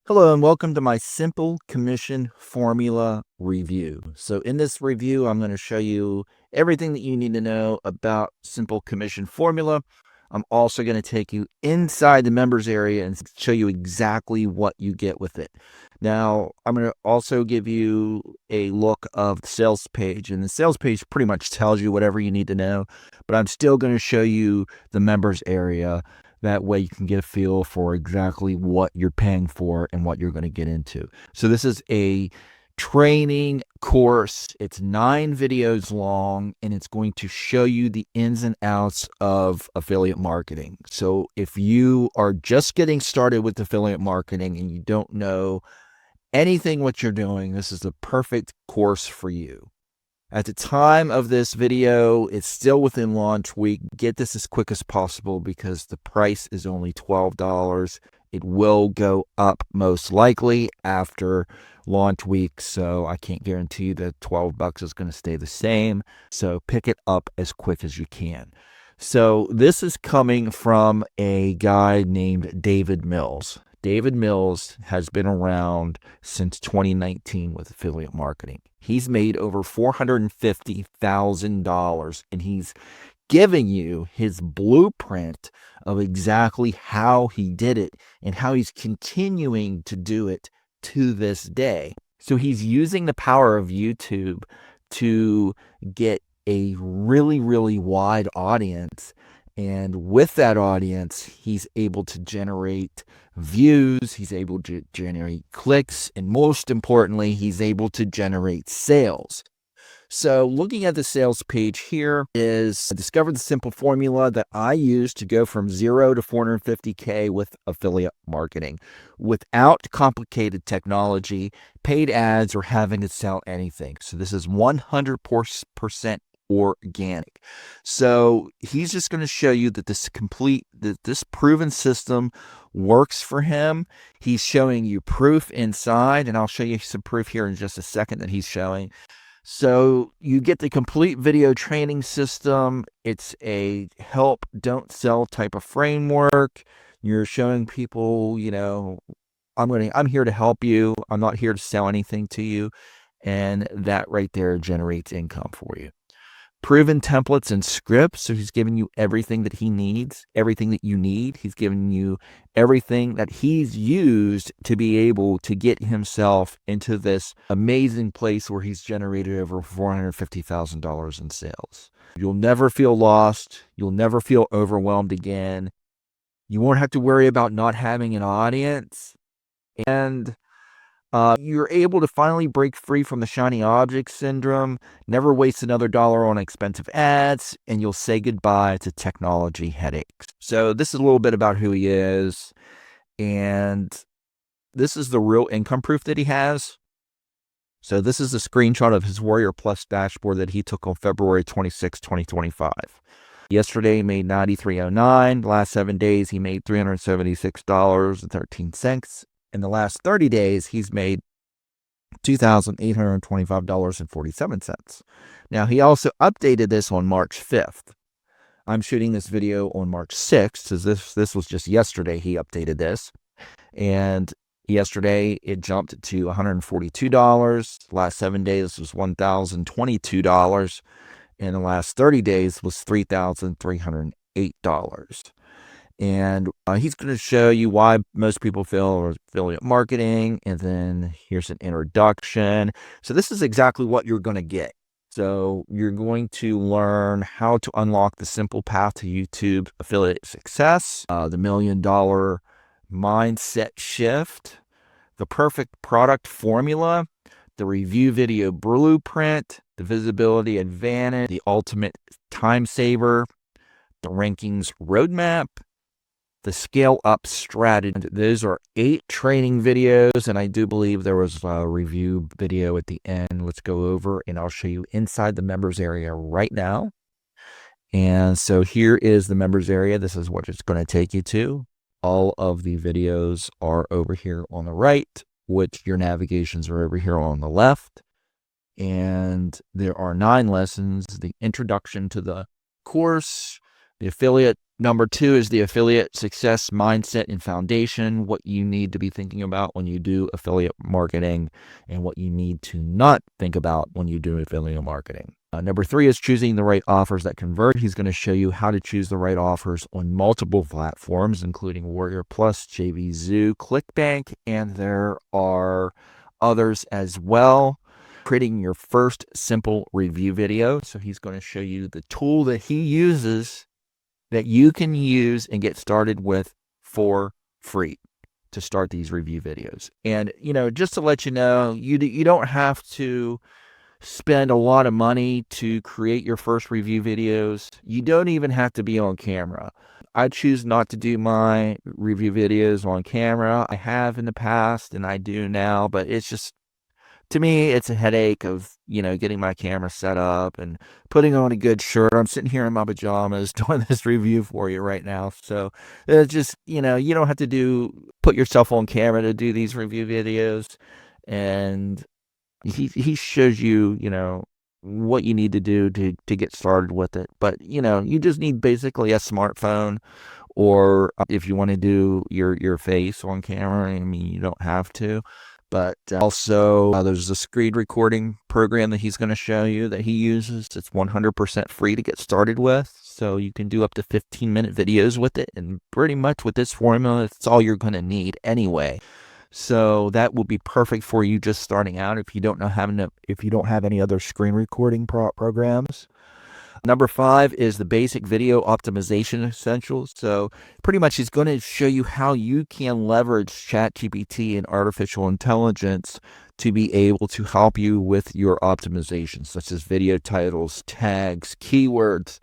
Hello and welcome to my simple commission formula review. So in this review, I'm going to show you everything that you need to know about simple commission formula. I'm also going to take you inside the members area and show you exactly what you get with it. Now, I'm going to also give you a look of the sales page, and the sales page pretty much tells you whatever you need to know, but I'm still going to show you the members area. That way you can get a feel for exactly what you're paying for and what you're going to get into. So this is a training course. It's 9 videos long, and it's going to show you the ins and outs of affiliate marketing. So if you are just getting started with affiliate marketing and you don't know anything what you're doing, this is the perfect course for you. At the time of this video, it's still within launch week. Get this as quick as possible because the price is only $12. It will go up most likely after launch week, so I can't guarantee that $12 is going to stay the same. So pick it up as quick as you can. So this is coming from a guy named David Mills. David Mills has been around since 2019 with affiliate marketing. He's made over $450,000, and he's giving you his blueprint of exactly how he did it and how he's continuing to do it to this day. So he's using the power of YouTube to get a really, really wide audience. And with that audience, he's able to generate views, he's able to generate clicks, and most importantly, he's able to generate sales. So looking at the sales page here is I discovered the simple formula that I use to go from 0 to 450K with affiliate marketing without complicated technology, paid ads, or having to sell anything. So this is 100% organic. So he's just going to show you that this proven system works for him. He's showing you proof inside, and I'll show you some proof here in just a second that he's showing. So you get the complete video training system. It's a help, don't sell type of framework. You're showing people, I'm here to help you. I'm not here to sell anything to you. And that right there generates income for you. Proven templates and scripts. So he's giving you everything that he needs, everything that you need. He's giving you everything that he's used to be able to get himself into this amazing place where he's generated over $450,000 in sales. You'll never feel lost. You'll never feel overwhelmed again. You won't have to worry about not having an audience. And you're able to finally break free from the shiny object syndrome, never waste another dollar on expensive ads, and you'll say goodbye to technology headaches. So this is a little bit about who he is, and this is the real income proof that he has. So this is a screenshot of his Warrior Plus dashboard that he took on February 26, 2025. Yesterday he made $93.09. The last 7 days he made $376.13. In the last 30 days, he's made $2,825.47. Now, he also updated this on March 5th. I'm shooting this video on March 6th, as this was just yesterday he updated this. And yesterday, it jumped to $142. The last 7 days was $1,022. And the last 30 days was $3,308. And he's going to show you why most people fail affiliate marketing. And then here's an introduction. So this is exactly what you're going to get. So you're going to learn how to unlock the simple path to YouTube affiliate success, the $1 million mindset shift, the perfect product formula, the review video blueprint, the visibility advantage, the ultimate time saver, the rankings roadmap, the scale up strategy. Those are 8 training videos, and I do believe there was a review video at the end. Let's go over, and I'll show you inside the members area right now. And so here is the members area. This is what it's going to take you to. All of the videos are over here on the right, which your navigations are over here on the left. And there are 9 lessons: the introduction to the course, The affiliate number 2 is the affiliate success mindset and foundation, what you need to be thinking about when you do affiliate marketing and what you need to not think about when you do affiliate marketing. Number 3 is choosing the right offers that convert. He's going to show you how to choose the right offers on multiple platforms, including Warrior Plus, JVZoo, ClickBank, and there are others as well. Creating your first simple review video. So he's going to show you the tool that he uses that you can use and get started with for free to start these review videos. And, just to let you know, you don't have to spend a lot of money to create your first review videos. You don't even have to be on camera. I choose not to do my review videos on camera. I have in the past and I do now, but it's just, to me, it's a headache of, getting my camera set up and putting on a good shirt. I'm sitting here in my pajamas doing this review for you right now. So it's just, you don't have to put yourself on camera to do these review videos. And he shows you, what you need to do to get started with it. But, you just need basically a smartphone, or if you want to do your face on camera, I mean, you don't have to. But also, there's a screen recording program that he's going to show you that he uses. It's 100% free to get started with. So you can do up to 15-minute videos with it. And pretty much with this formula, it's all you're going to need anyway. So that will be perfect for you just starting out if you don't have any other screen recording programs. Number 5 is the basic video optimization essentials. So pretty much he's going to show you how you can leverage ChatGPT and artificial intelligence to be able to help you with your optimization, such as video titles, tags, keywords,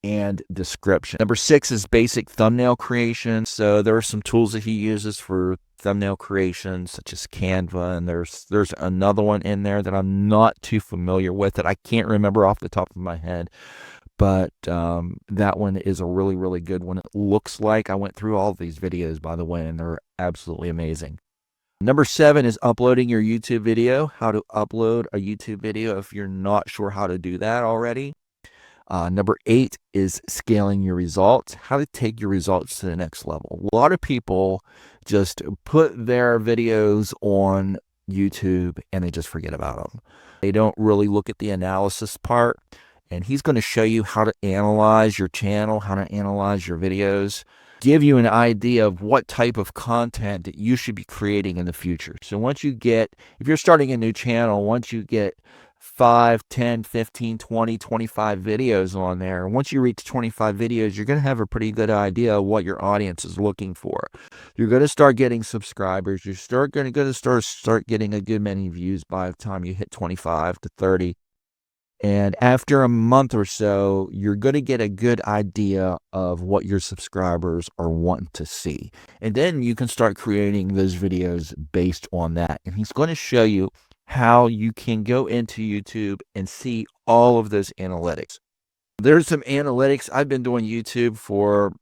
and description. Number 6 is basic thumbnail creation. So there are some tools that he uses for thumbnail creation, such as Canva, and there's another one in there that I'm not too familiar with that I can't remember off the top of my head, but that one is a really, really good one. It looks like I went through all of these videos, by the way, and they're absolutely amazing. Number 7 is uploading your YouTube video, how to upload a YouTube video if you're not sure how to do that already. Number 8 is scaling your results, how to take your results to the next level. A lot of people just put their videos on YouTube and they just forget about them. They don't really look at the analysis part. And he's going to show you how to analyze your channel, how to analyze your videos, give you an idea of what type of content that you should be creating in the future. So if you're starting a new channel, once you get 5, 10, 15, 20, 25 videos on there, once you reach 25 videos, you're going to have a pretty good idea of what your audience is looking for. You're going to start getting subscribers. You're going to start getting a good many views by the time you hit 25 to 30. And after a month or so, you're going to get a good idea of what your subscribers are wanting to see. And then you can start creating those videos based on that. And he's going to show you how you can go into YouTube and see all of those analytics. There's some analytics. I've been doing YouTube for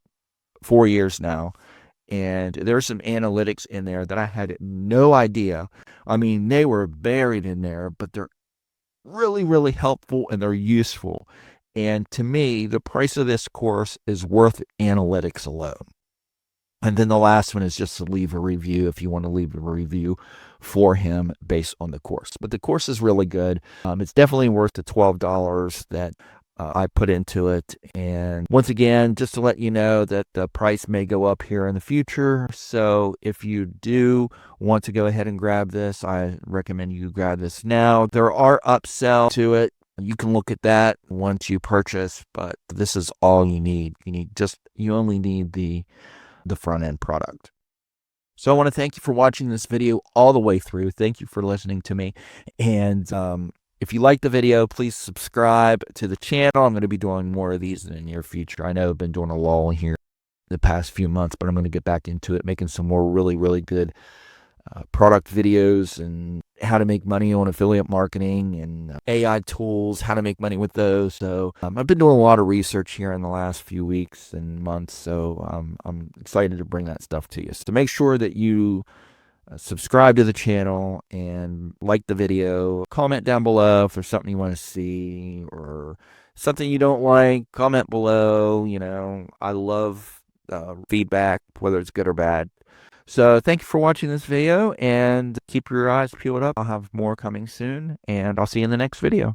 4 years now. And there's some analytics in there that I had no idea. I mean, they were buried in there, but they're really, really helpful and they're useful. And to me, the price of this course is worth analytics alone. And then the last one is just to leave a review if you want to leave a review for him based on the course. But the course is really good. It's definitely worth the $12 that I put into it. And once again, just to let you know that the price may go up here in the future. So if you do want to go ahead and grab this, I recommend you grab this now. There are upsells to it. You can look at that once you purchase, but this is all you need. You only need the front end product. So I want to thank you for watching this video all the way through. Thank you for listening to me. And if you like the video, please subscribe to the channel. I'm going to be doing more of these in the near future. I know I've been doing a lull here the past few months, but I'm going to get back into it, making some more really, really good product videos and how to make money on affiliate marketing and AI tools, how to make money with those. So I've been doing a lot of research here in the last few weeks and months. So I'm excited to bring that stuff to you. So make sure that you subscribe to the channel and like the video. Comment down below if there's something you want to see or something you don't like, comment below. I love feedback, whether it's good or bad. So thank you for watching this video, and keep your eyes peeled up. I'll have more coming soon, and I'll see you in the next video.